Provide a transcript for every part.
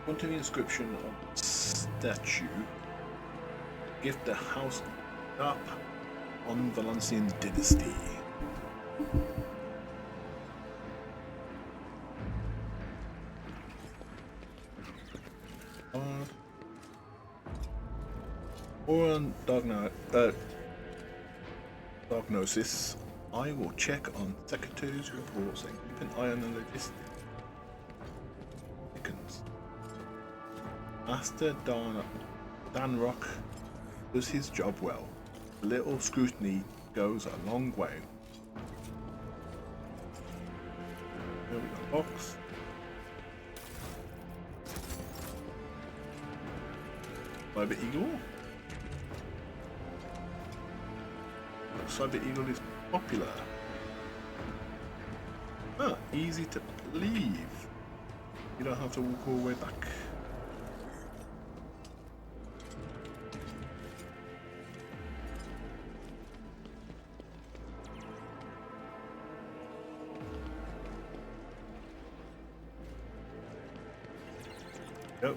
Onto the inscription of the statue, gift the house up on Valancian dynasty. Or on diagnosis, I will check on secretary's reports and keep an eye on the logistics. Master Danrock does his job well. A little scrutiny goes a long way. Here we got a box. Cyber Eagle. Cyber Eagle is popular. Ah, easy to leave. You don't have to walk all the way back. Go.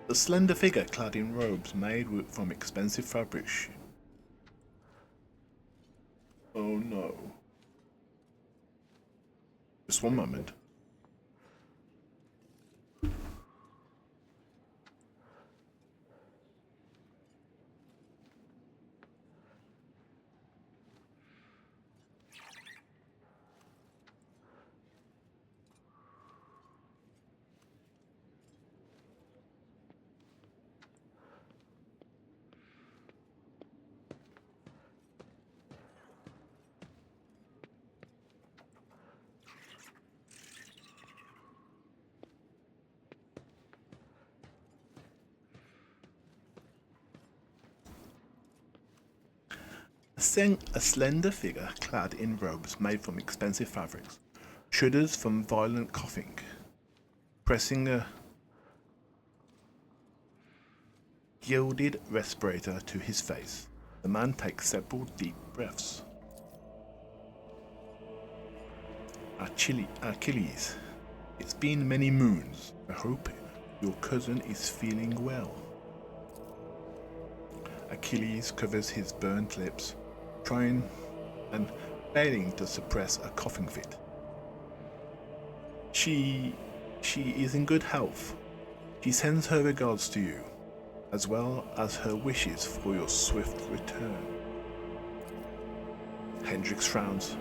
The slender figure clad in robes made from expensive fabrics. Oh no. Just one moment. A slender figure clad in robes made from expensive fabrics, shudders from violent coughing, pressing a gilded respirator to his face. The man takes several deep breaths. Achilles, it's been many moons. I hope your cousin is feeling well. Achilles covers his burnt lips, trying and failing to suppress a coughing fit. She is in good health. She sends her regards to you, as well as her wishes for your swift return. Hendrix frowns.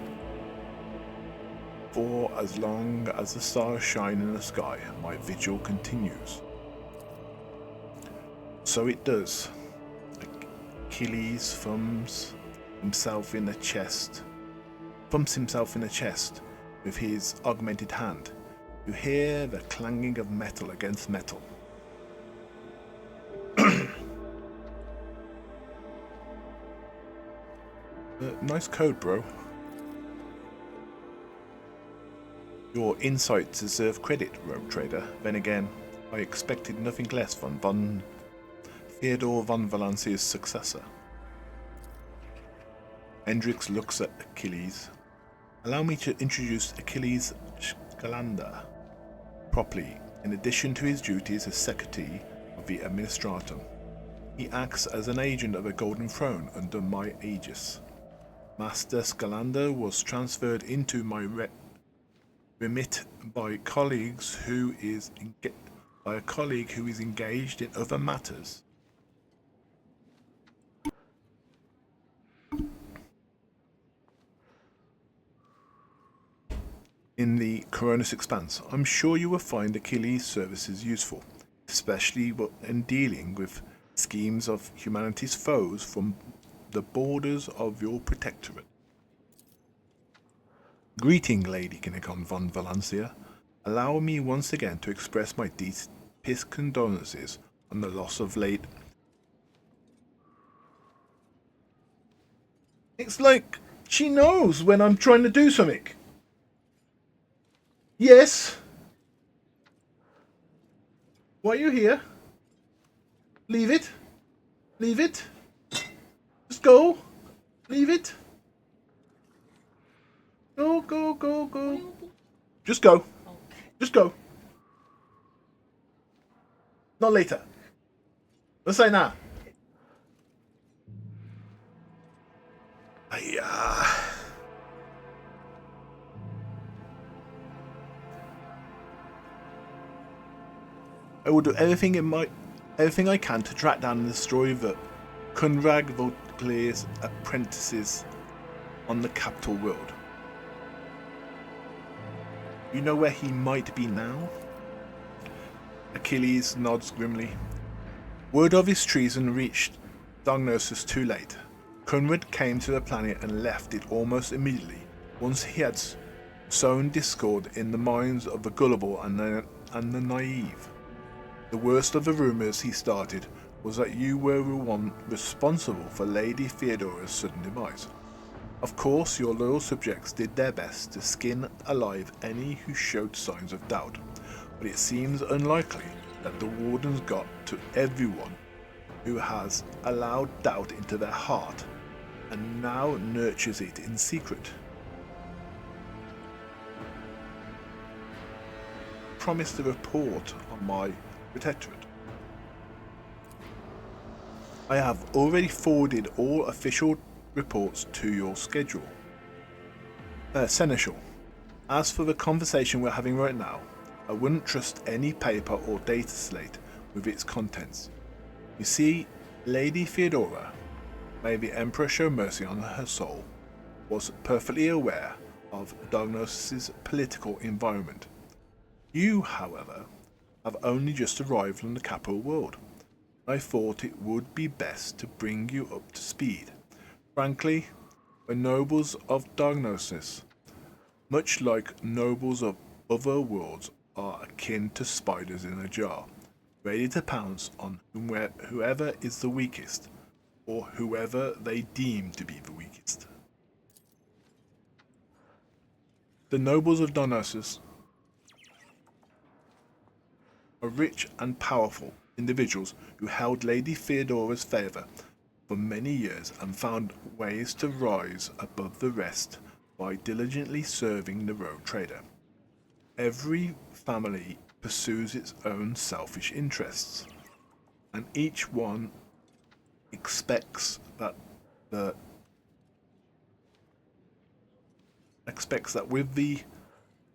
For as long as the stars shine in the sky, my vigil continues. So it does. Achilles thumps himself in the chest with his augmented hand. You hear the clanging of metal against metal. Nice code, bro. Your insights deserve credit, rogue trader. Then again, I expected nothing less from Theodore von Valancius' successor. Hendrix looks at Achilles. Allow me to introduce Achilles Scalander properly. In addition to his duties as secretary of the Ministorum, he acts as an agent of the Golden Throne under my aegis. Master Scalander was transferred into my remit by a colleague who is engaged in other matters. In the Coronus Expanse, I'm sure you will find Achilles' services useful, especially in dealing with schemes of humanity's foes from the borders of your protectorate. Greeting, Lady Kinokon von Valancia. Allow me once again to express my deepest condolences on the loss of late. It's like she knows when I'm trying to do something. Yes. Why are you here? Leave it. Leave it. Just go. Leave it. Go, go, go, go. Just go. Just go. Not later. Let's say now. I will do everything I can to track down and destroy the Kunrag Vauclair's apprentices on the capital world. You know where he might be now? Achilles nods grimly. Word of his treason reached Dogmatic too late. Kunrad came to the planet and left it almost immediately, once he had sown discord in the minds of the gullible and the naive. The worst of the rumours he started was that you were the one responsible for Lady Theodora's sudden demise. Of course, your loyal subjects did their best to skin alive any who showed signs of doubt, but it seems unlikely that the Wardens got to everyone who has allowed doubt into their heart and now nurtures it in secret. Promise to report on my protectorate. I have already forwarded all official reports to your schedule. Seneschal, as for the conversation we're having right now, I wouldn't trust any paper or data slate with its contents. You see, Lady Theodora, may the Emperor show mercy on her soul, was perfectly aware of Dogmatic's political environment. You, however, have only just arrived on the capital world. I thought it would be best to bring you up to speed. Frankly, the nobles of Dogmatic, much like nobles of other worlds, are akin to spiders in a jar, ready to pounce on whoever is the weakest, or whoever they deem to be the weakest. The nobles of Dogmatic are rich and powerful individuals who held Lady Theodora's favour for many years and found ways to rise above the rest by diligently serving the rogue trader. Every family pursues its own selfish interests, and each one expects that with the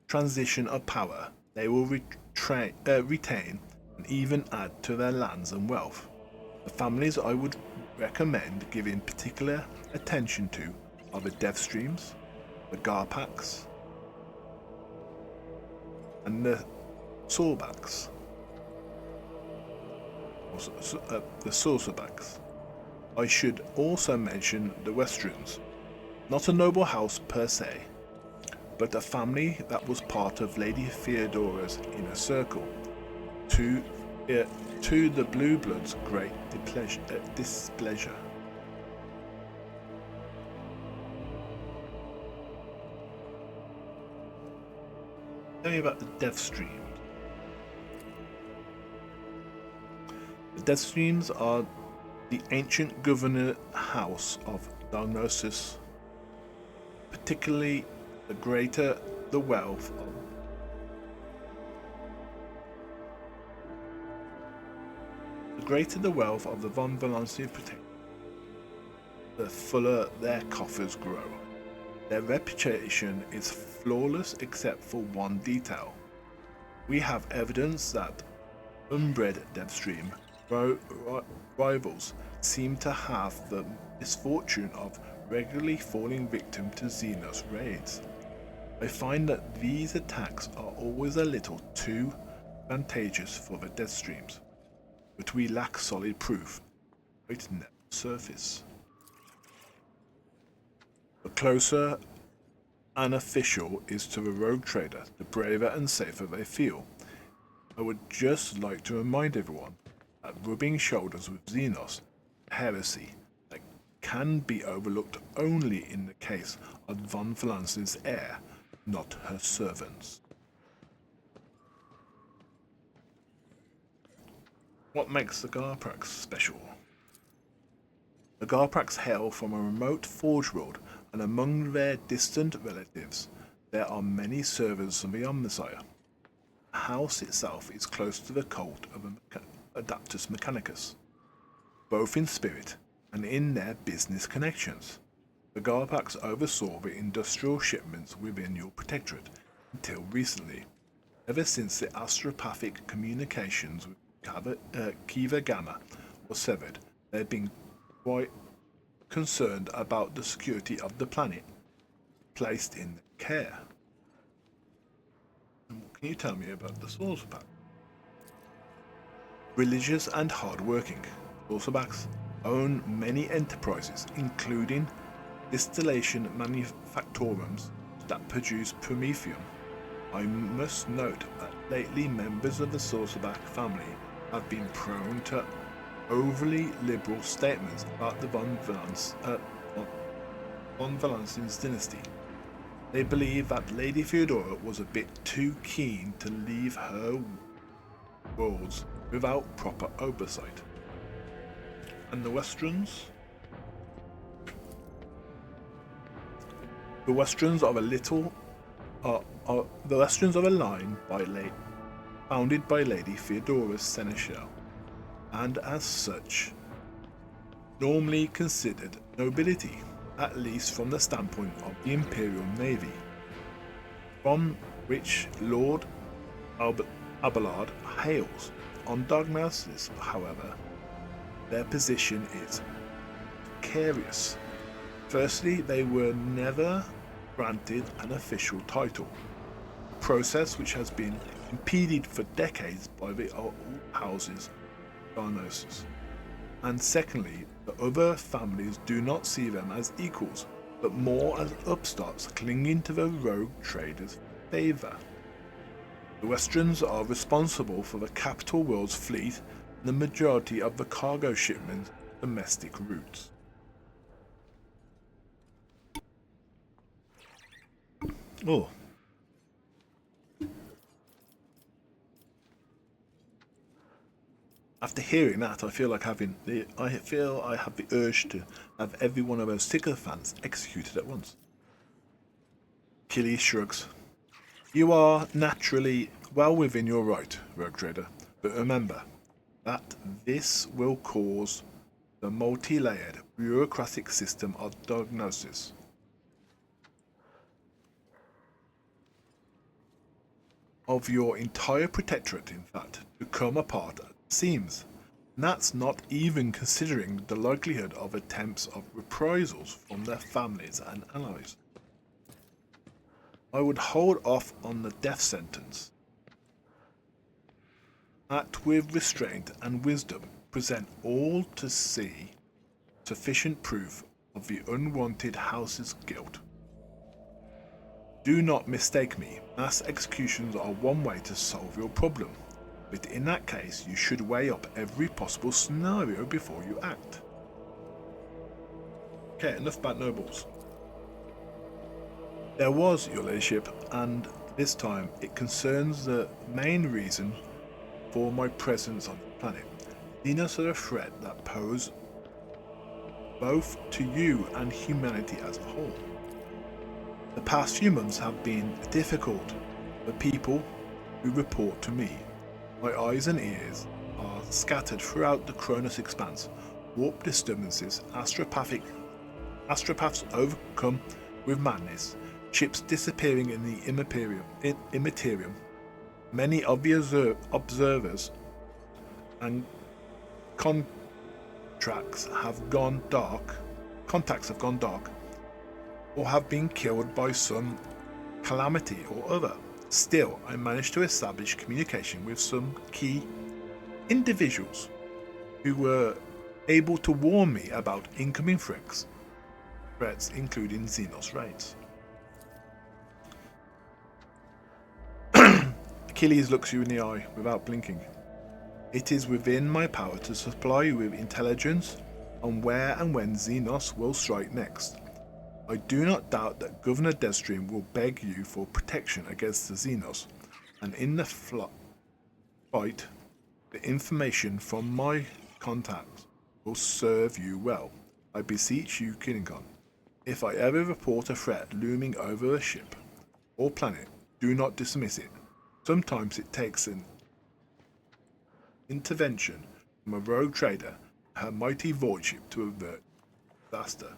transition of power they will retain and even add to their lands and wealth. The families I would recommend giving particular attention to are the Deathstreams, the Garpax, and the Sorbacks, the Saucerbacks. I should also mention the Westerns, not a noble house per se, but a family that was part of Lady Theodora's inner circle, to the Blue Bloods' great displeasure. Tell me about the Deathstreams. The Deathstreams are the ancient governor house of Dogmatic. Particularly, the greater the wealth of the von Valancius protectors, the fuller their coffers grow. Their reputation is flawless except for one detail. We have evidence that unbred Deathstream rivals seem to have the misfortune of regularly falling victim to Xenos raids. I find that these attacks are always a little too advantageous for the Deathstreams, but we lack solid proof. It never surface. The closer an official is to the rogue trader, the braver and safer they feel. I would just like to remind everyone that rubbing shoulders with Xenos, heresy that can be overlooked only in the case of von Valancius' heir, not her servants. What makes the Garprax special? The Garprax hail from a remote forge world, and among their distant relatives, there are many servants of the Omnissiah. The house itself is close to the cult of Adaptus Mechanicus, both in spirit and in their business connections. The Garpax oversaw the industrial shipments within your protectorate until recently. Ever since the astropathic communications with Kiva Gamma was severed, they have been quite concerned about the security of the planet placed in their care. And what can you tell me about the Sorcerpack? Religious and hard-working, Sorcerbacks own many enterprises, including distillation manufactorums that produce promethium. I must note that lately members of the Sorcerback family have been prone to overly liberal statements about the von Valancius dynasty. They believe that Lady Theodora was a bit too keen to leave her worlds without proper oversight. And the Westerns? The Westerns are the Westerns of a line founded by Lady Theodora's seneschal, and as such, normally considered nobility, at least from the standpoint of the Imperial Navy, from which Lord Abelard hails. On Dogmatic, however, their position is precarious. Firstly, they were never granted an official title, a process which has been impeded for decades by the old houses Darnosis. And secondly, the other families do not see them as equals, but more as upstarts clinging to the rogue traders' favour. The Westerns are responsible for the capital world's fleet and the majority of the cargo shipments domestic routes. Oh. After hearing that, I feel I have the urge to have every one of those sycophants executed at once. Achilles shrugs. You are naturally well within your right, Rogue Trader, but remember that this will cause the multi-layered bureaucratic system of diagnosis of your entire protectorate, in fact, to come apart at the seams. And that's not even considering the likelihood of attempts of reprisals from their families and allies. I would hold off on the death sentence. Act with restraint and wisdom. Present all to see sufficient proof of the unwanted house's guilt. Do not mistake me. Mass executions are one way to solve your problem, but in that case you should weigh up every possible scenario before you act. Okay, enough about nobles. There was, your ladyship, and this time it concerns the main reason for my presence on the planet. Xenos are a threat that pose both to you and humanity as a whole. The past few months have been difficult for people who report to me. My eyes and ears are scattered throughout the Cronus expanse. Warp disturbances, astropaths overcome with madness, ships disappearing in the immaterium. Many of the observers and contacts have gone dark, or have been killed by some calamity or other. Still, I managed to establish communication with some key individuals who were able to warn me about incoming threats including Xenos raids. Achilles looks you in the eye without blinking. It is within my power to supply you with intelligence on where and when Xenos will strike next. I do not doubt that Governor Deadstream will beg you for protection against the Xenos, and in the fight, the information from my contacts will serve you well. I beseech you, Kinokon, if I ever report a threat looming over a ship, or planet. Do not dismiss it. Sometimes it takes an intervention from a rogue trader and her mighty void ship to avert disaster.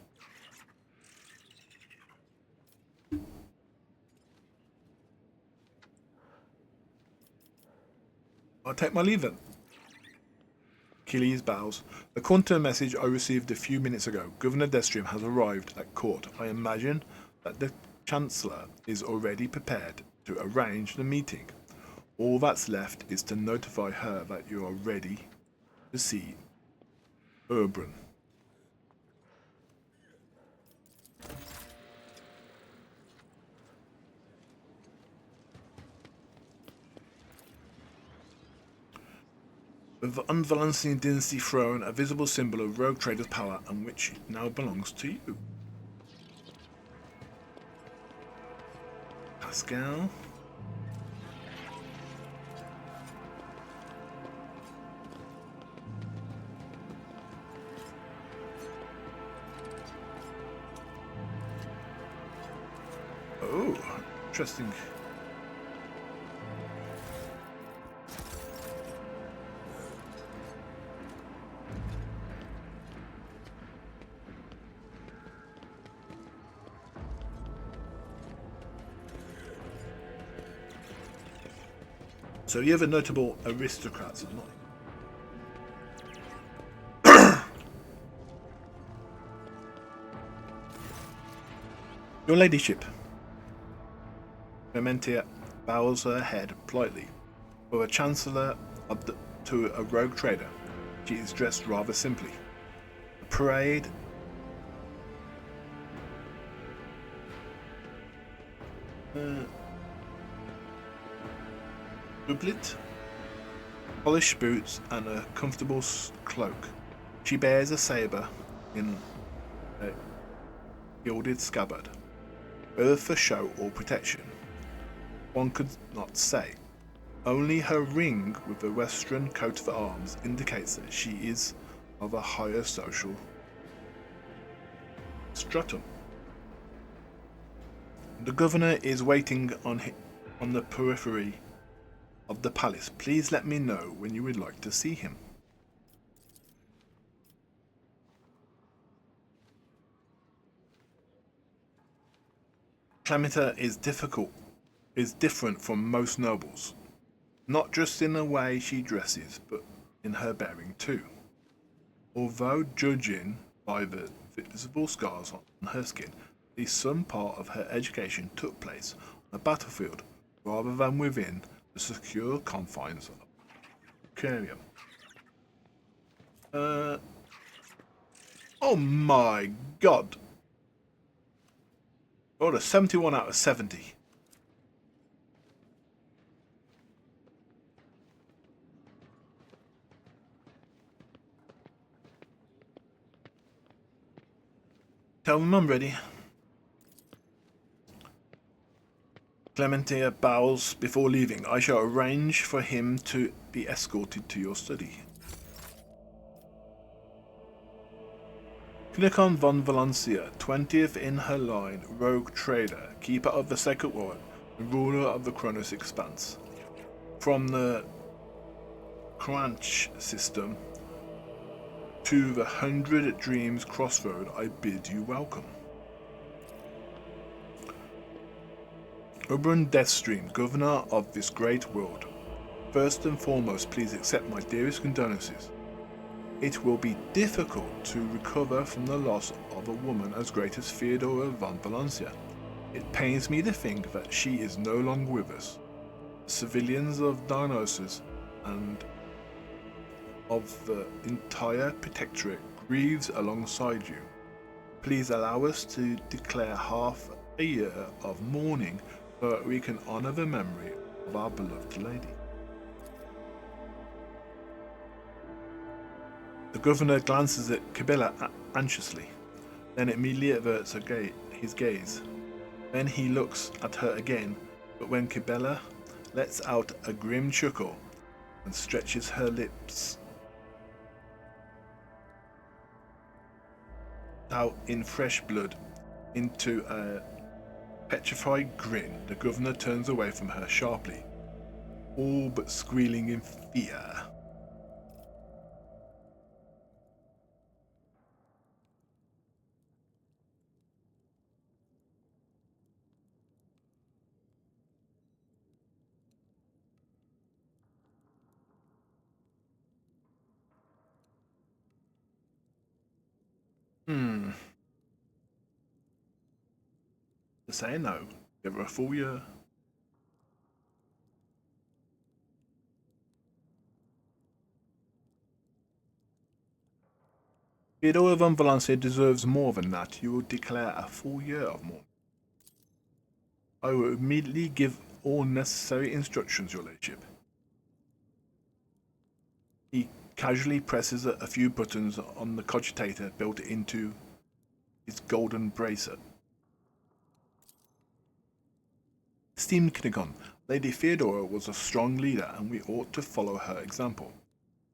I'll take my leave then. Achilles bows. According to a message I received a few minutes ago, Governor Destrium has arrived at court. I imagine that the Chancellor is already prepared to arrange the meeting. All that's left is to notify her that you are ready to see Oberon. On Valancius dynasty throne, a visible symbol of rogue trader's power, and which now belongs to you. Pascal. Oh, interesting. So you have a notable aristocrats, not? Your ladyship. Clementia bows her head politely. For a chancellor to a rogue trader, she is dressed rather simply. The parade doublet, polished boots, and a comfortable cloak. She bears a sabre in a gilded scabbard, whether for show or protection, one could not say. Only her ring with the western coat of arms indicates that she is of a higher social stratum. The governor is waiting on the periphery of the palace. Please let me know when you would like to see him. Clementia is different from most nobles, not just in the way she dresses, but in her bearing too. Although judging by the visible scars on her skin, at least some part of her education took place on the battlefield rather than within the secure confines of Curium. Oh my god! Rolled a 71 out of 70. Tell them I'm ready. Clementia bows before leaving. I shall arrange for him to be escorted to your study. Kinokon von Valancius, 20th in her line, rogue trader, keeper of the Sacred War, and ruler of the Chronos Expanse. From the Crunch system to the 100 Dreams Crossroad, I bid you welcome. Oberon Deathstream, governor of this great world. First and foremost, please accept my dearest condolences. It will be difficult to recover from the loss of a woman as great as Theodora von Valancius. It pains me to think that she is no longer with us. The civilians of Dionysus and of the entire Protectorate grieves alongside you. Please allow us to declare half a year of mourning so that we can honor the memory of our beloved lady. The governor glances at Kibella anxiously, then immediately averts his gaze. Then he looks at her again, but when Kibella lets out a grim chuckle and stretches her lips out in fresh blood into a petrified grin, the governor turns away from her sharply, all but squealing in fear. To say no, give her a full year. Theodore von Valancius deserves more than that. You will declare a full year of mourning. I will immediately give all necessary instructions, your lordship. He casually presses a few buttons on the cogitator built into his golden bracer. Esteemed Kinokon, Lady Theodora was a strong leader, and we ought to follow her example.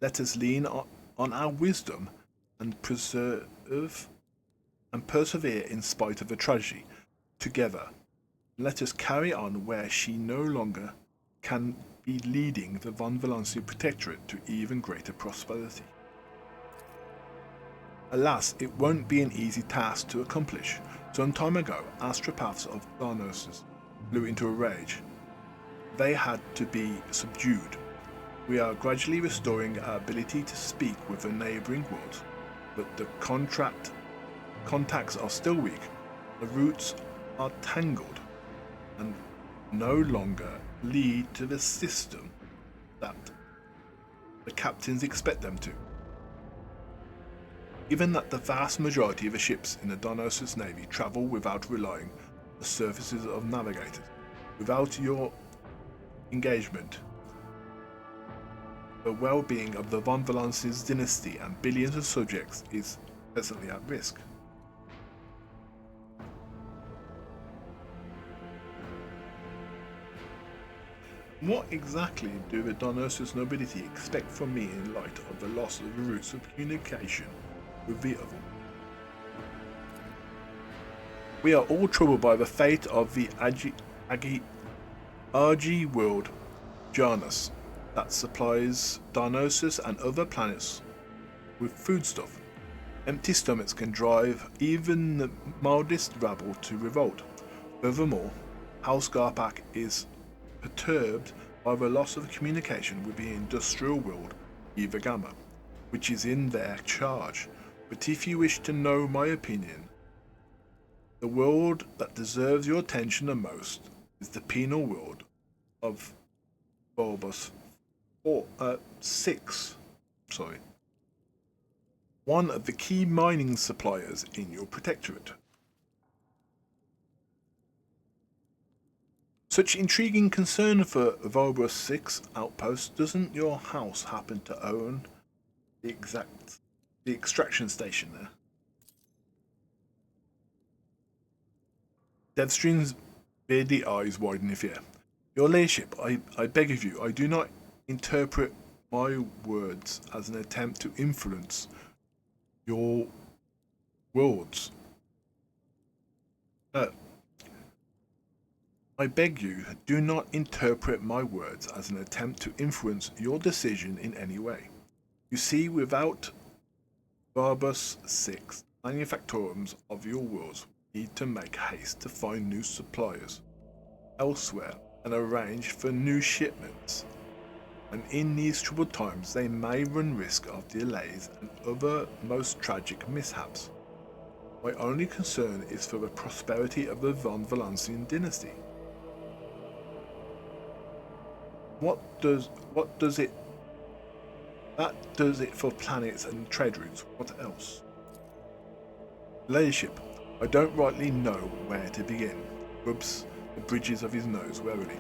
Let us lean on our wisdom and persevere in spite of the tragedy. Together, let us carry on where she no longer can be leading the von Valancius Protectorate to even greater prosperity. Alas, it won't be an easy task to accomplish. Some time ago, astropaths of Darnosis flew into a rage. They had to be subdued. We are gradually restoring our ability to speak with the neighbouring worlds, but the contacts are still weak. The roots are tangled and no longer lead to the system that the captains expect them to. Given that the vast majority of the ships in the Darnosis Navy travel without relying on the services of navigators, without your engagement, the well-being of the von Valancius dynasty and billions of subjects is presently at risk. What exactly do the Darnosis nobility expect from me in light of the loss of the routes of communication with the other? We are all troubled by the fate of the Argy world Janus that supplies Darnosis and other planets with foodstuff. Empty stomachs can drive even the mildest rabble to revolt. Furthermore, House Garpak is perturbed by the loss of communication with the industrial world Eva Gamma, which is in their charge. But if you wish to know my opinion, the world that deserves your attention the most is the penal world of Bulbus 6. One of the key mining suppliers in your protectorate. Such intriguing concern for Volbus 6 outpost, doesn't your house happen to own the extraction station there? Devstream's beardy eyes widen in fear. Your lordship, I beg of you, I do not interpret my words as an attempt to influence your words. I beg you, do not interpret my words as an attempt to influence your decision in any way. You see, without Barbus 6, manufactorums of your worlds need to make haste to find new suppliers elsewhere and arrange for new shipments. And in these troubled times, they may run risk of delays and other most tragic mishaps. My only concern is for the prosperity of the von Valancius dynasty. What does it for planets and trade routes? What else? Ladyship, I don't rightly know where to begin. Rubs the bridges of his nose warily.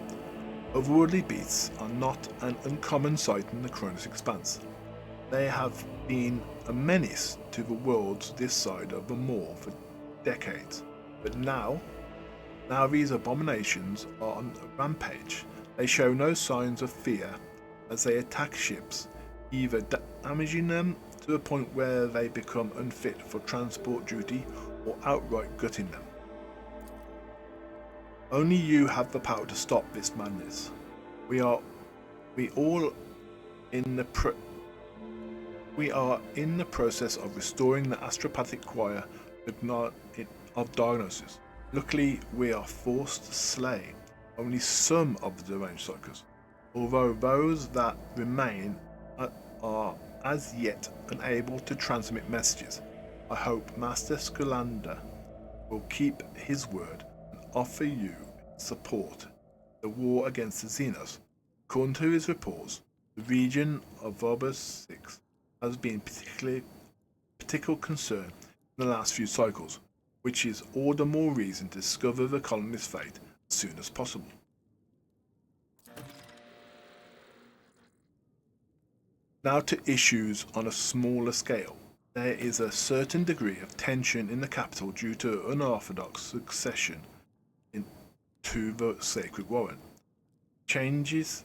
Otherworldly beasts are not an uncommon sight in the Cronus expanse. They have been a menace to the worlds this side of the Moor for decades, but now these abominations are on a rampage. They show no signs of fear as they attack ships, either damaging them to the point where they become unfit for transport duty or outright gutting them. Only you have the power to stop this madness. We all in the we are in the process of restoring the astropathic choir of diagnosis. Luckily, we are forced to slay only some of the deranged psychers, although those that remain are as yet unable to transmit messages. I hope Master Scalander will keep his word and offer you support in the war against the Xenos. According to his reports, the region of Vobus 6 has been particular concern in the last few cycles, which is all the more reason to discover the colony's fate as soon as possible. Now to issues on a smaller scale. There is a certain degree of tension in the capital due to unorthodox succession to the Sacred Warren. Chances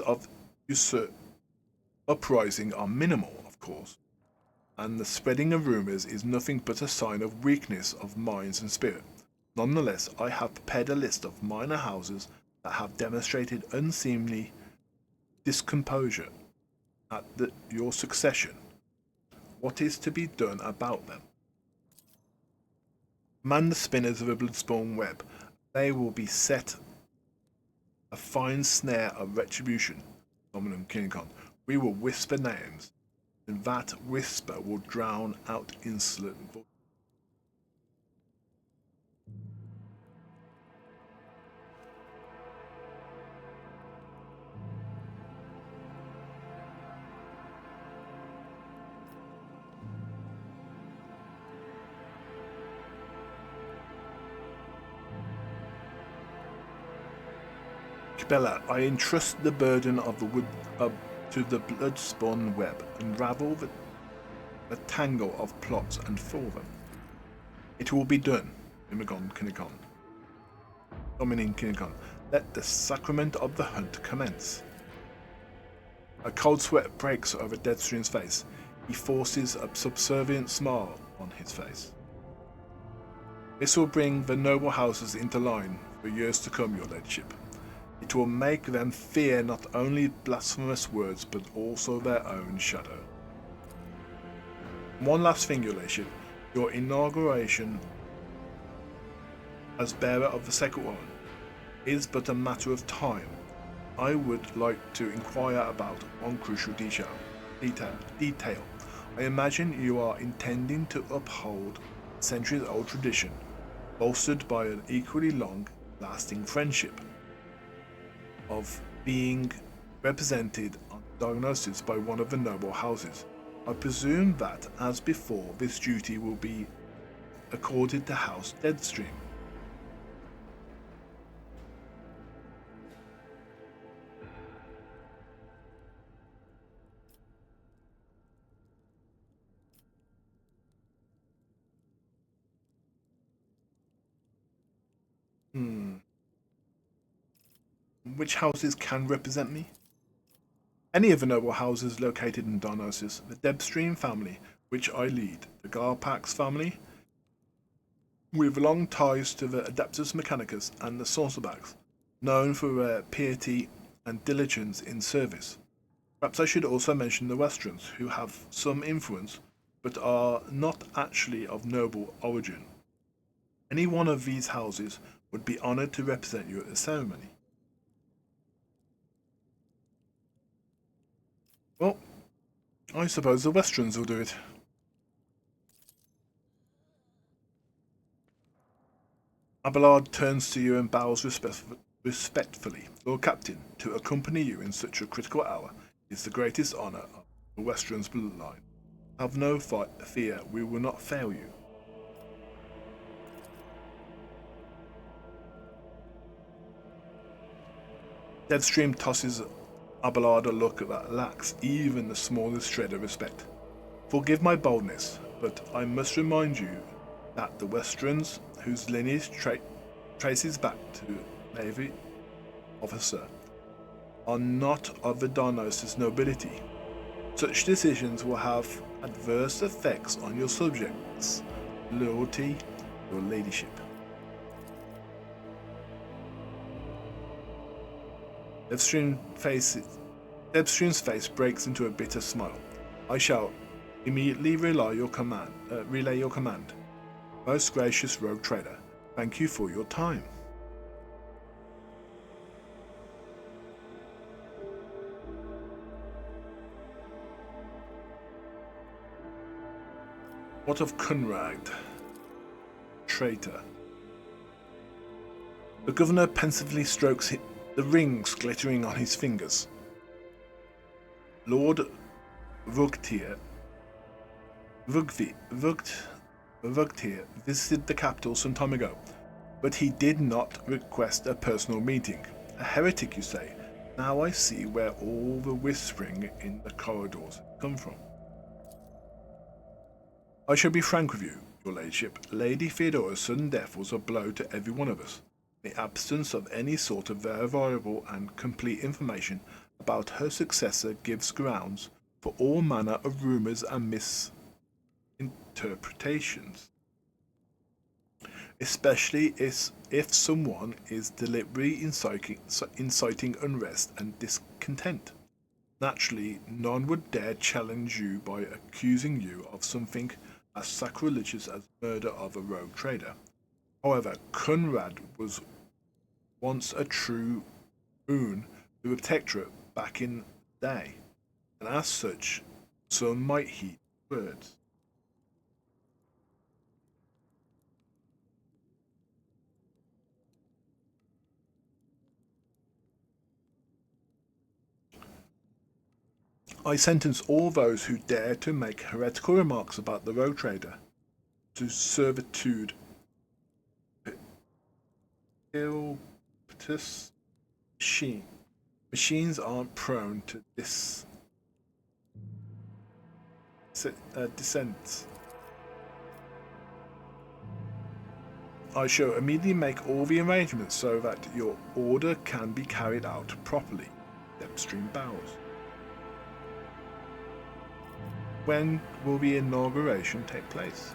of uprising are minimal, of course, and the spreading of rumours is nothing but a sign of weakness of minds and spirit. Nonetheless, I have prepared a list of minor houses that have demonstrated unseemly discomposure at your succession. What is to be done about them? Man the spinners of a bloodspawn web. They will be set a fine snare of retribution. Dominum Kinokon. We will whisper names, and that whisper will drown out insolent voices. Bella, I entrust the burden of the wood to the bloodspawn web, unravel the tangle of plots and foil them. It will be done, Immigon Kinokon. Dominic Kinokon, let the sacrament of the hunt commence. A cold sweat breaks over Deadstream's face. He forces a subservient smile on his face. This will bring the noble houses into line for years to come, your lordship. It will make them fear not only blasphemous words, but also their own shadow. One last thing, your lordship. Your inauguration as bearer of the Sacred One is but a matter of time. I would like to inquire about one crucial detail. I imagine you are intending to uphold a centuries-old tradition, bolstered by an equally long-lasting friendship, of being represented on diagnosis by one of the noble houses. I presume that, as before, this duty will be accorded to House Deadstream. Which houses can represent me? Any of the noble houses located in Diagnosis, the Deadstream family, which I lead, the Garpax family, with long ties to the Adeptus Mechanicus and the Sorcerbacks, known for their piety and diligence in service. Perhaps I should also mention the Westerns, who have some influence, but are not actually of noble origin. Any one of these houses would be honoured to represent you at the ceremony. Well, I suppose the Westerns will do it. Abelard turns to you and bows respectfully. Lord Captain, to accompany you in such a critical hour is the greatest honour of the Westerns' bloodline. Have no fear, we will not fail you. Deadstream tosses Abelard a look that lacks even the smallest shred of respect. Forgive my boldness, but I must remind you that the Westerns, whose lineage traces back to Navy officer, are not of the Diagnosis nobility. Such decisions will have adverse effects on your subjects' loyalty, your ladyship. Debstream's face breaks into a bitter smile. I shall immediately relay your command. Most gracious rogue trader, thank you for your time. What of Conrad? Traitor. The governor pensively strokes the rings glittering on his fingers. Lord Vugtier visited the capital some time ago, but he did not request a personal meeting. A heretic, you say? Now I see where all the whispering in the corridors come from. I shall be frank with you, your ladyship. Lady Theodora's sudden death was a blow to every one of us. The absence of any sort of verifiable and complete information about her successor gives grounds for all manner of rumours and misinterpretations, especially if someone is deliberately inciting unrest and discontent. Naturally, none would dare challenge you by accusing you of something as sacrilegious as murder of a rogue trader. However, Conrad was once a true boon to the protectorate back in the day, and as such, some might heed words. I sentence all those who dare to make heretical remarks about the rogue trader to servitude perpetuus machine. Machines aren't prone to dissent. I shall immediately make all the arrangements so that your order can be carried out properly. Depstream bows. When will the inauguration take place?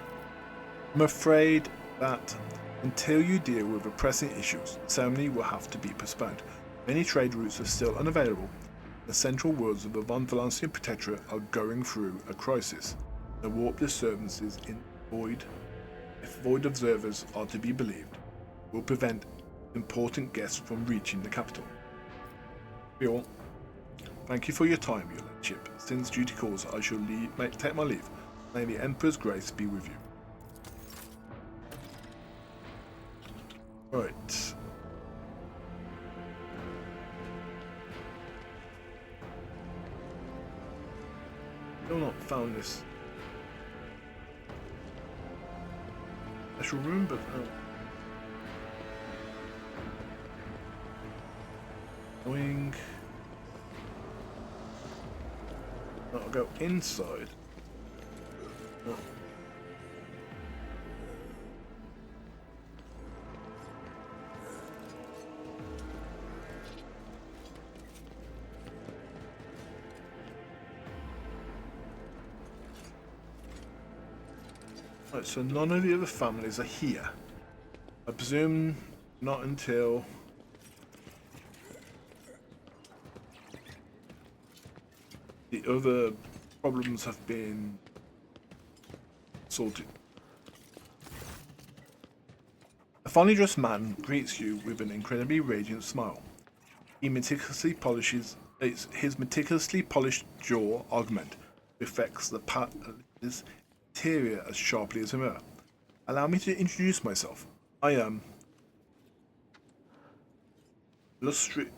I'm afraid that until you deal with the pressing issues, the ceremony will have to be postponed. Many trade routes are still unavailable. The central wards of the Valancius Protectorate are going through a crisis. The warp disturbances if void observers are to be believed, will prevent important guests from reaching the capital. Bill, thank you for your time, your lordship. Since duty calls, I shall take my leave. May the Emperor's grace be with you. Right. Still not found this special room, but going. I'll go inside. Oh. Right, so none of the other families are here. I presume not until the other problems have been sorted. A finely dressed man greets you with an incredibly radiant smile. His meticulously polished jaw augment reflects the palace's interior as sharply as a mirror. Allow me to introduce myself. I am Lustrious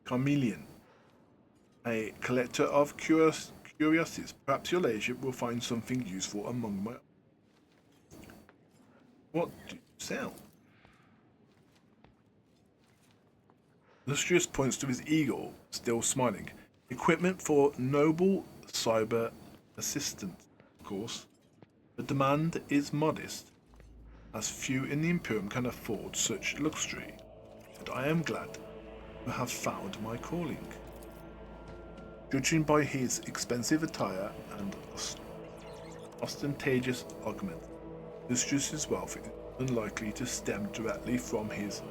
Carmelian, a collector of curiosities. Perhaps your ladyship will find something useful among my. What do you sell? Lustrious points to his eagle, still smiling. Equipment for noble cyber assistance, of course. The demand is modest, as few in the Imperium can afford such luxury, but I am glad to have found my calling. Judging by his expensive attire and ostentatious augment, Lustrious's wealth is unlikely to stem directly from his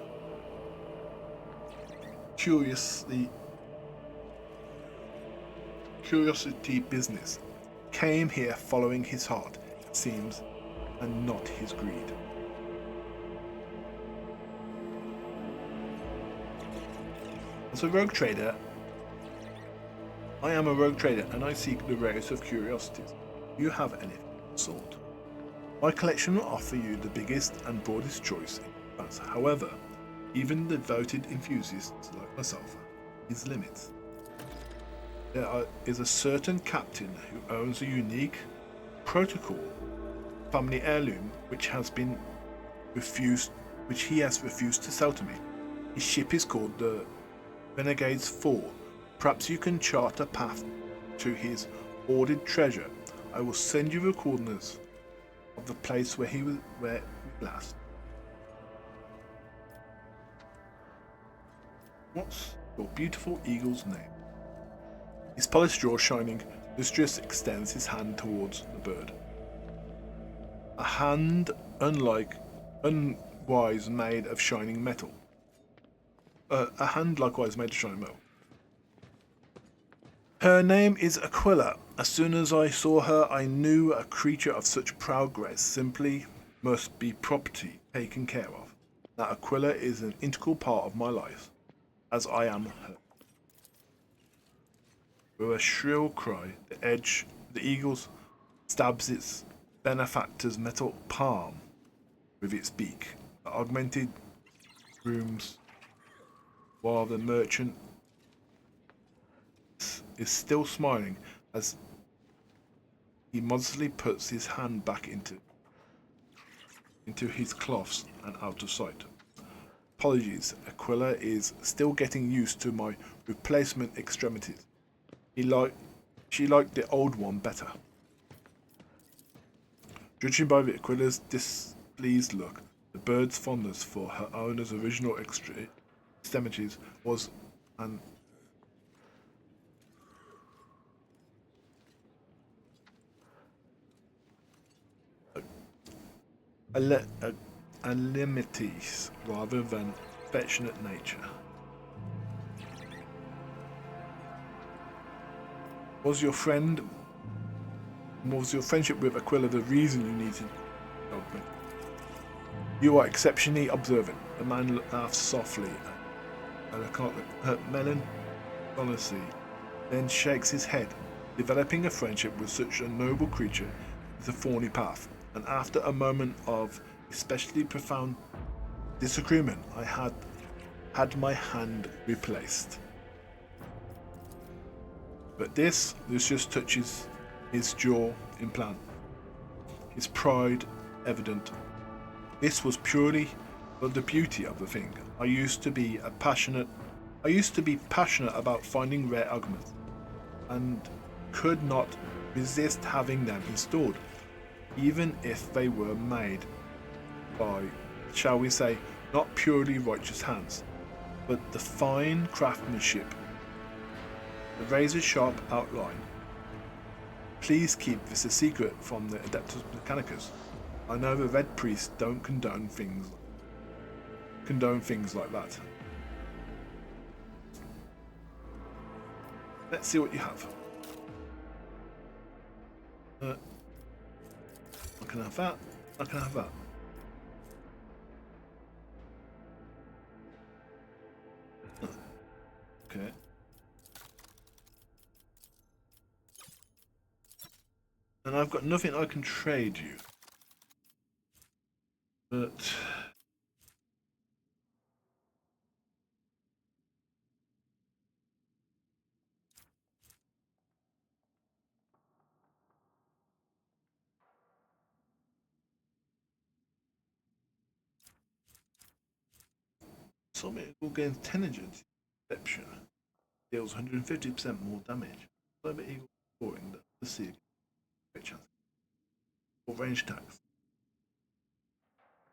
curiosity business. Came here following his heart, it seems, and not his greed. As a rogue trader, I am a rogue trader and I seek the rarest of curiosities. Do you have anything of the sort? My collection will offer you the biggest and broadest choice in advance. However, even the devoted enthusiasts like myself has limits. There is a certain captain who owns a unique protocol family heirloom which he has refused to sell to me. His ship is called the Renegades 4. Perhaps you can chart a path to his hoarded treasure. I will send you the coordinates of the place where we last. What's your beautiful eagle's name? His polished jaw shining, Lustrious extends his hand towards the bird. A hand unwise made of shining metal. A hand likewise made of shining metal. Her name is Aquila. As soon as I saw her, I knew a creature of such proud grace simply must be property taken care of. That Aquila is an integral part of my life, as I am her. With a shrill cry, the eagle stabs its benefactor's metal palm with its beak. The augmented brooms, while the merchant is still smiling as he modestly puts his hand back into his cloths and out of sight. Apologies, Aquila is still getting used to my replacement extremities. She liked the old one better. Judging by Aquila's displeased look, the bird's fondness for her owner's original extremities was an limities rather than affectionate nature. Was your friendship with Aquila the reason you needed Dogmatic? You are exceptionally observant. The man laughs softly and melancholy, then shakes his head. Developing a friendship with such a noble creature is a thorny path, and after a moment of especially profound disagreement, I had my hand replaced. But this Lucius touches his jaw implant, his pride evident. This was purely the beauty of the thing. I used to be passionate about finding rare arguments, and could not resist having them installed, even if they were made by, shall we say, not purely righteous hands, but the fine craftsmanship, the razor-sharp outline. Please keep this a secret from the Adeptus Mechanicus. I know the Red Priests don't condone things like that. Let's see what you have. I can have that. I can have that. Okay. And I've got nothing I can trade you. But Summit will gain intelligence perception. Deals 150% more damage. Cyber Eagle scoring the sea. Great chance. Or range attacks.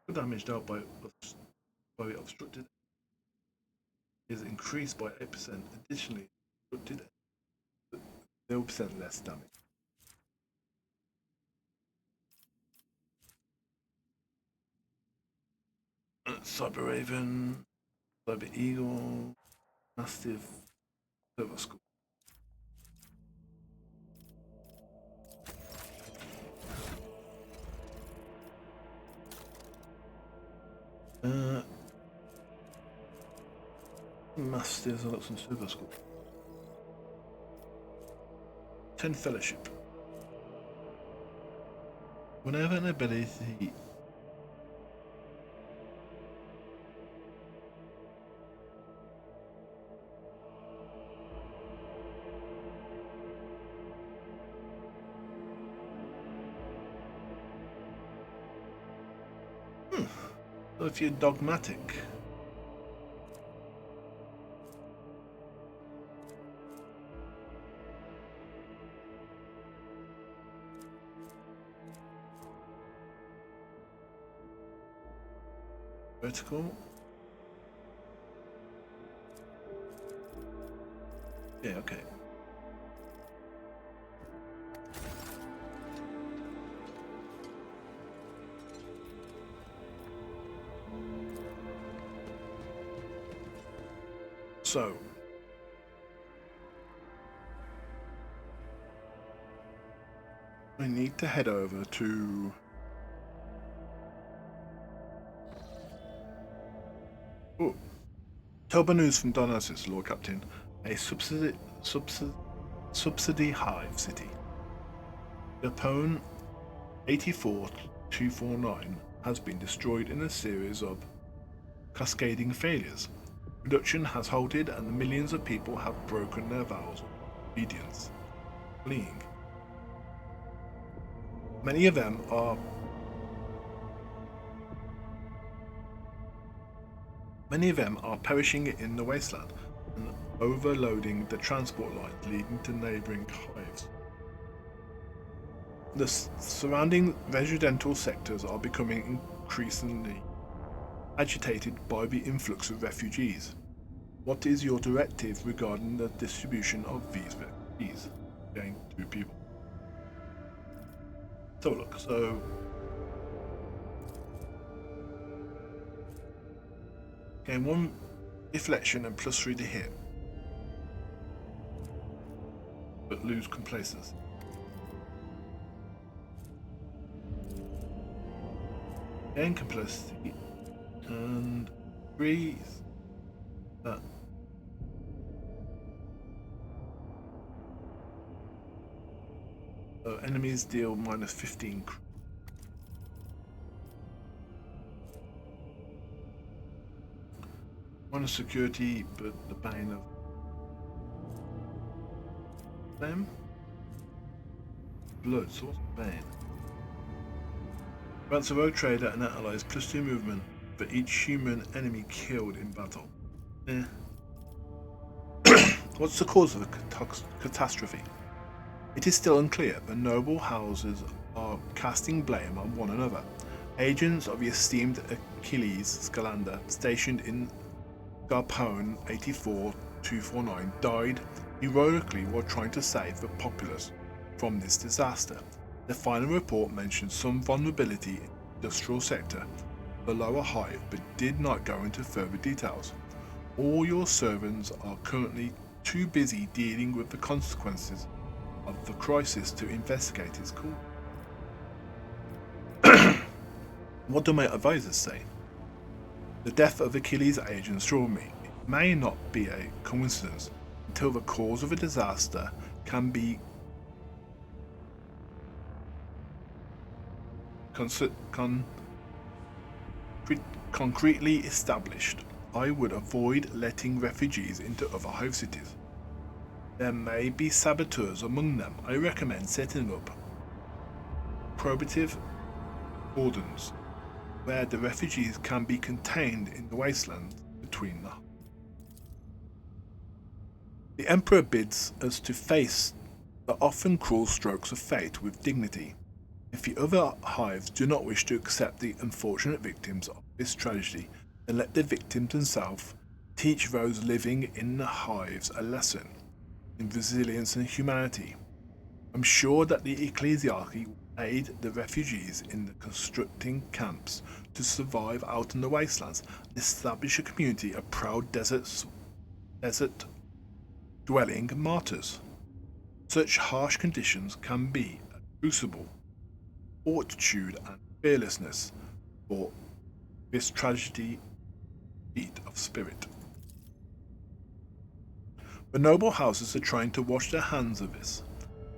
The damage dealt by obstructed is increased by 8%. Additionally, obstructed 0% less damage. Cyber Raven, Cyber Eagle. Massive server school. Masters of Lux and Server School. 10 Fellowship. Whenever an ability So if you're dogmatic, vertical, yeah, okay. So, I need to head over to Toba news from Dionysus, Lord Captain. A subsidy hive city. Japone 84249 has been destroyed in a series of cascading failures. Production has halted and millions of people have broken their vows of obedience, fleeing. Many of them are perishing in the wasteland and overloading the transport lines leading to neighbouring hives. The surrounding residential sectors are becoming increasingly agitated by the influx of refugees. What is your directive regarding the distribution of these refugees? Again, 2 people. So look, so gain 1 deflection and +3 to hit, but lose complacency. Gain complacency and breathe that. So enemies deal -15. Minus security, but the bane of them. Blood, so what's the bane? Grants a rogue trader and allies +2 movement for each human enemy killed in battle. What's the cause of the catastrophe? It is still unclear. The noble houses are casting blame on one another. Agents of the esteemed Achilles Scalander, stationed in Japone 84249, died heroically while trying to save the populace from this disaster. The final report mentioned some vulnerability in the industrial sector, the lower hive, but did not go into further details. All your servants are currently too busy dealing with the consequences of the crisis to investigate its cause. What do my advisors say? The death of Achilles' agents draw me. It may not be a coincidence until the cause of a disaster can be concretely established. I would avoid letting refugees into other hive cities. There may be saboteurs among them. I recommend setting up probative cordons where the refugees can be contained in the wasteland between them. The Emperor bids us to face the often cruel strokes of fate with dignity. If the other hives do not wish to accept the unfortunate victims of this tragedy, then let the victims themselves teach those living in the hives a lesson in resilience and humanity. I'm sure that the ecclesiarchy will aid the refugees in the constructing camps to survive out in the wastelands and establish a community of proud desert desert dwelling martyrs. Such harsh conditions can be a crucible, fortitude and fearlessness for this tragedy feat of spirit. The noble houses are trying to wash their hands of this.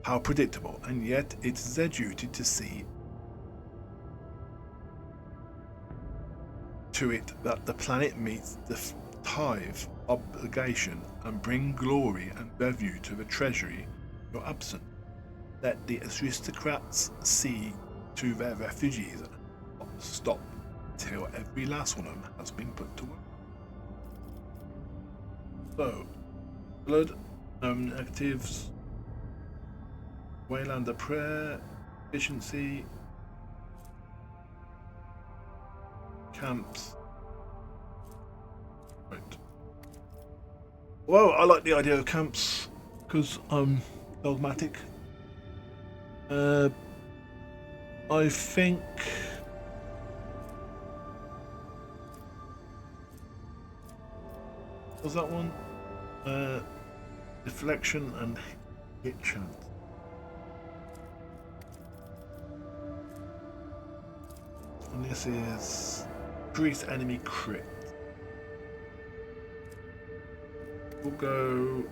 How predictable, and yet it is their duty to see to it that the planet meets the tithe obligation and bring glory and revenue to the treasury you're absent. Let the aristocrats see to their refugees and stop till every last one of them has been put to work. So, blood, negatives, Waylander prayer, efficiency, camps. Right. Well, I like the idea of camps because I'm dogmatic. I think was that one? Deflection and hit chance. And this is increase enemy crit. We'll go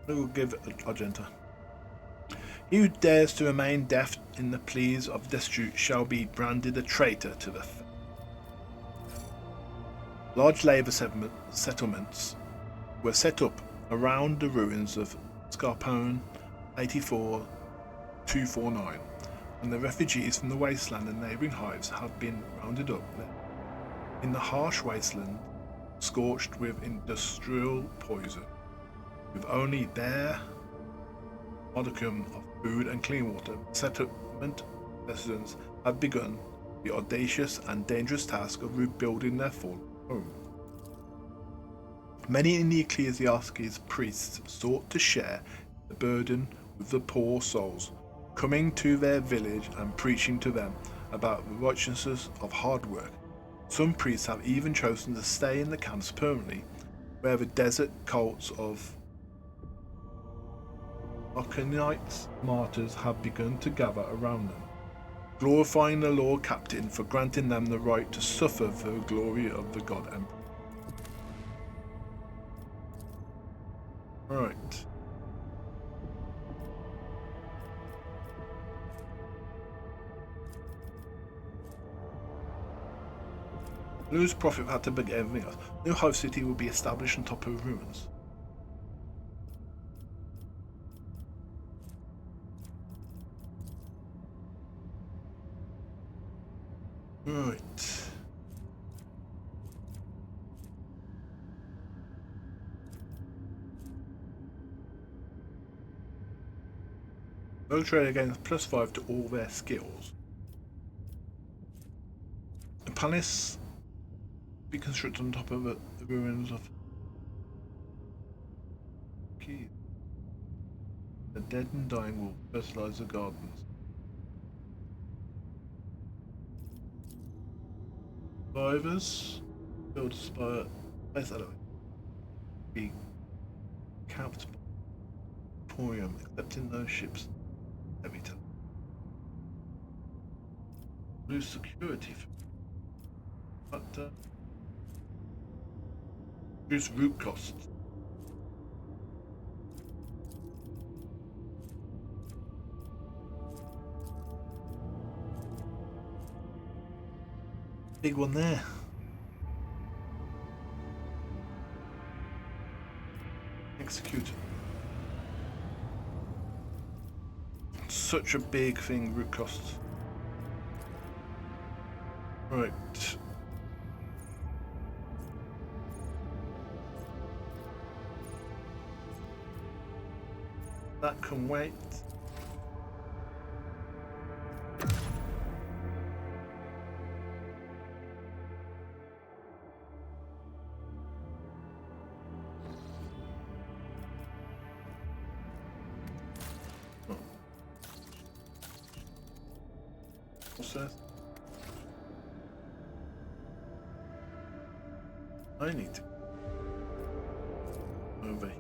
we'll give it Argenta. He who dares to remain deaf in the pleas of destitute shall be branded a traitor to the faith. Large labour settlements were set up around the ruins of Scarpone 84-249, and the refugees from the wasteland and neighbouring hives have been rounded up there. In the harsh wasteland, scorched with industrial poison, with only bare modicum of food and clean water, settlement residents have begun the audacious and dangerous task of rebuilding their fallen home. Many in the ecclesiastes priests sought to share the burden with the poor souls, coming to their village and preaching to them about the righteousness of hard work. Some priests have even chosen to stay in the camps permanently, where the desert cults of Arcanites martyrs have begun to gather around them, glorifying the Lord Captain for granting them the right to suffer for the glory of the God Emperor. Right. Lose profit had to beg everything else. New Hive City will be established on top of ruins. Right. No trader gains +5 to all their skills. The palace be constructed on top of the ruins of Keys. The dead and dying will fertilize the gardens. Survivors build a spire space elevator. Be capped by Emporium, except in those ships every time. Lose security, but reduce route costs. Big one there. Execute. Such a big thing, root costs. Right. That can wait. process. I need to over.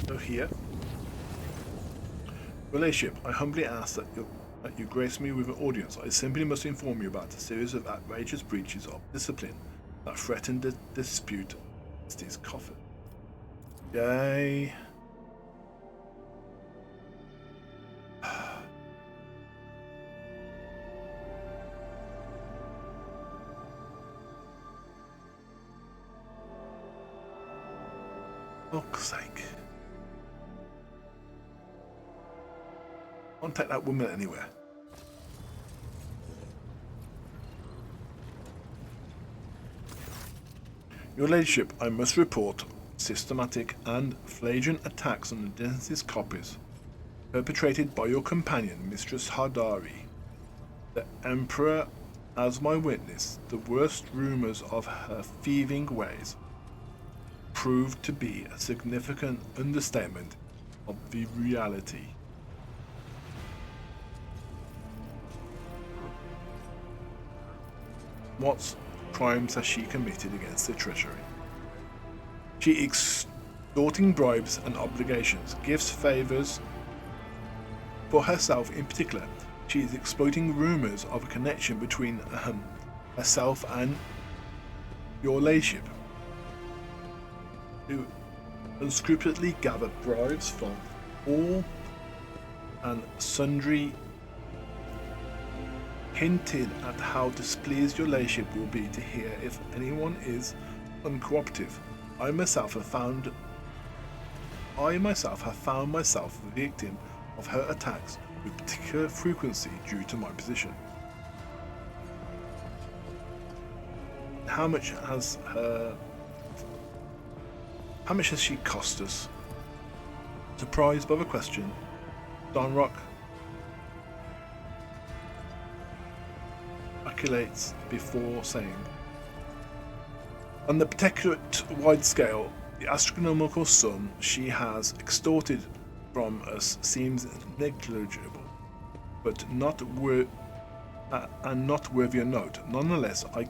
So here, relationship. I humbly ask that you grace me with an audience. I simply must inform you about a series of outrageous breaches of discipline that threaten to dispute this coffin. Yay. Fuck's sake. Can't take that woman anywhere. Your Ladyship, I must report systematic and flagrant attacks on the Dynasty's copies, perpetrated by your companion, Mistress Hardari. The Emperor as my witness, the worst rumours of her thieving ways proved to be a significant understatement of the reality. What crimes has she committed against the Treasury? She extorting bribes and obligations, gifts, favours. For herself in particular, she is exploiting rumours of a connection between herself and your Ladyship, who unscrupulously gather bribes from all and sundry, hinted at how displeased your Ladyship will be to hear if anyone is uncooperative. I myself have found myself a victim of her attacks with particular frequency due to my position. How much has she cost us? Surprised by the question, Donrock calculates before saying, on the Protectorate-wide scale, the astronomical sum she has extorted from us seems negligible, but not worthy a note. Nonetheless, I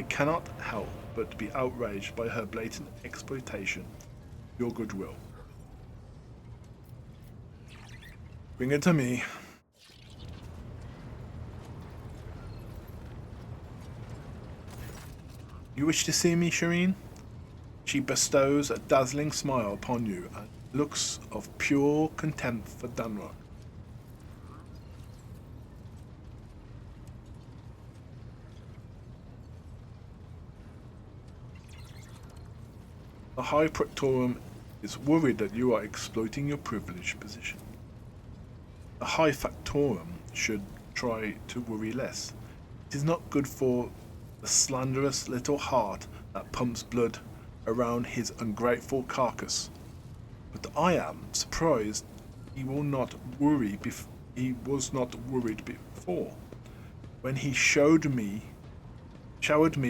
cannot help but be outraged by her blatant exploitation of your goodwill. Bring it to me. You wish to see me, Shireen? She bestows a dazzling smile upon you and looks of pure contempt for Dunrock. The High Praetorium is worried that you are exploiting your privileged position. The High Factorum should try to worry less. It is not good for the slanderous little heart that pumps blood around his ungrateful carcass. But I am surprised he was not worried before, when he showered me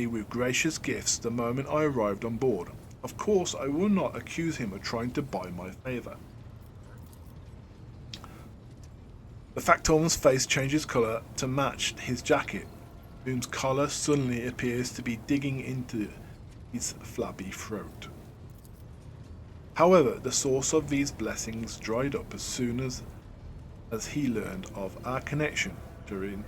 with gracious gifts the moment I arrived on board. Of course, I will not accuse him of trying to buy my favour. The Factorum's face changes colour to match his jacket, whose collar suddenly appears to be digging into his flabby throat. However, the source of these blessings dried up as soon as he learned of our connection. During,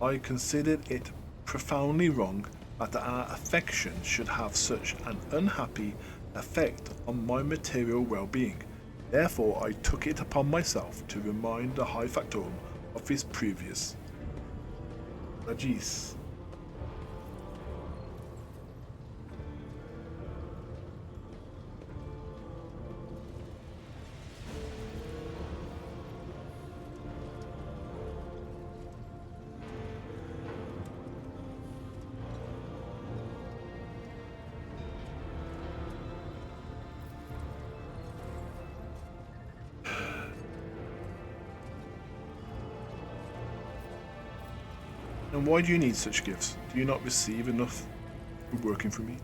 I considered it profoundly wrong that our affection should have such an unhappy effect on my material well-being. Therefore, I took it upon myself to remind the High Factorum of his previous Rajis. And why do you need such gifts? Do you not receive enough for working for me?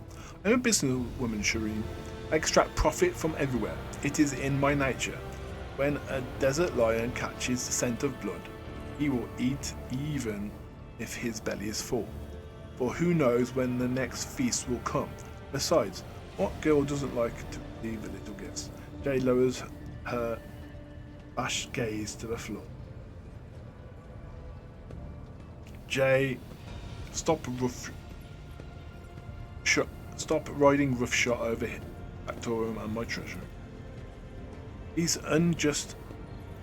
I'm a businesswoman, Shireen. I extract profit from everywhere. It is in my nature. When a desert lion catches the scent of blood, he will eat even if his belly is full. For who knows when the next feast will come. Besides, what girl doesn't like to receive little gifts? Jay lowers her abashed gaze to the floor. Jay, stop riding roughshod over Ministorum and my treasure. These unjust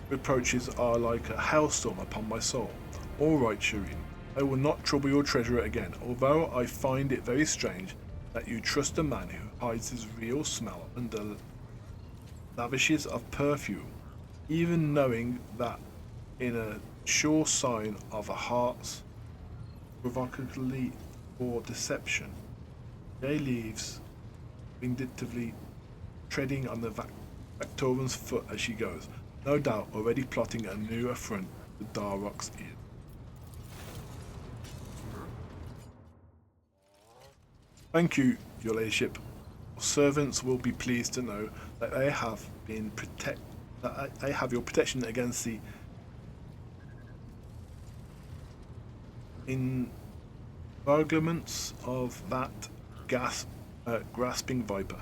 reproaches are like a hailstorm upon my soul. All right, Shireen, I will not trouble your treasure again, although I find it very strange that you trust a man who hides his real smell under lavishes of perfume, even knowing that in a sure sign of a heart's provocatively for deception. Jay leaves, vindictively treading on the Victorian's foot as she goes, no doubt already plotting a new affront to Darrock's ear. Thank you, your ladyship. Servants will be pleased to know that I have been I have your protection against the invarglements of that grasping viper.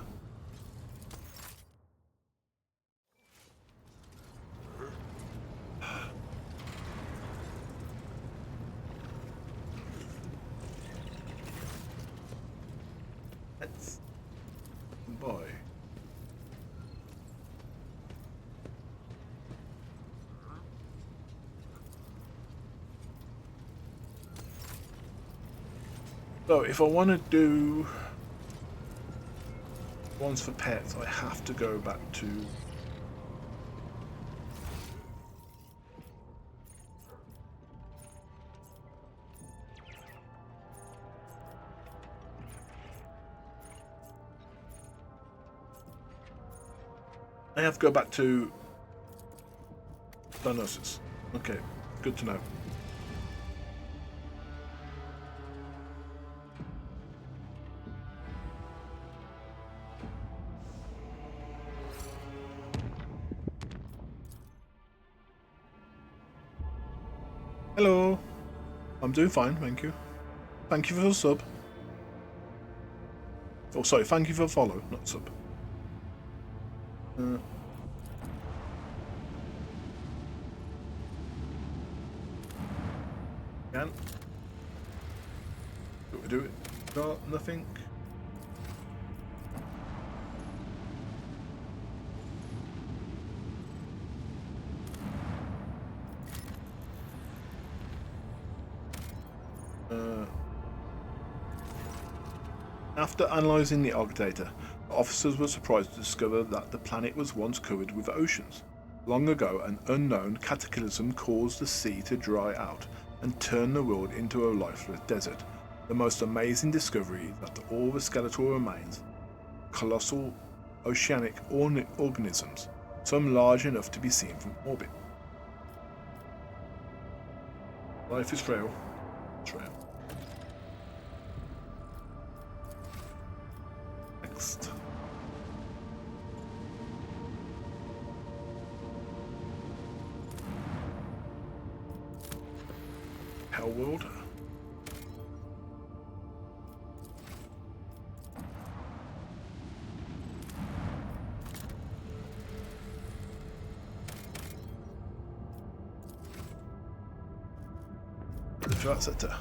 Let's buy. So if I want to do ones for pets, I have to go back to diagnosis. Okay, good to know. Hello. I'm doing fine, thank you. Thank you for the sub. Oh, sorry, thank you for the follow, not sub. Again. Do it. No, nothing. After analysing the OG data, the officers were surprised to discover that the planet was once covered with oceans. Long ago, an unknown cataclysm caused the sea to dry out and turn the world into a lifeless desert. The most amazing discovery is that all the skeletal remains colossal oceanic organisms, some large enough to be seen from orbit. Life is frail. Next. Hell World. The Flat Sector.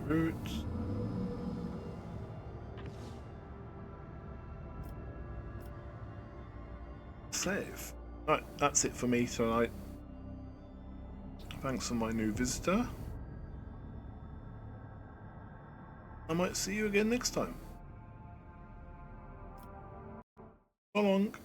Routes. Save. Right, that's it for me tonight. Thanks for my new visitor. I might see you again next time. So long.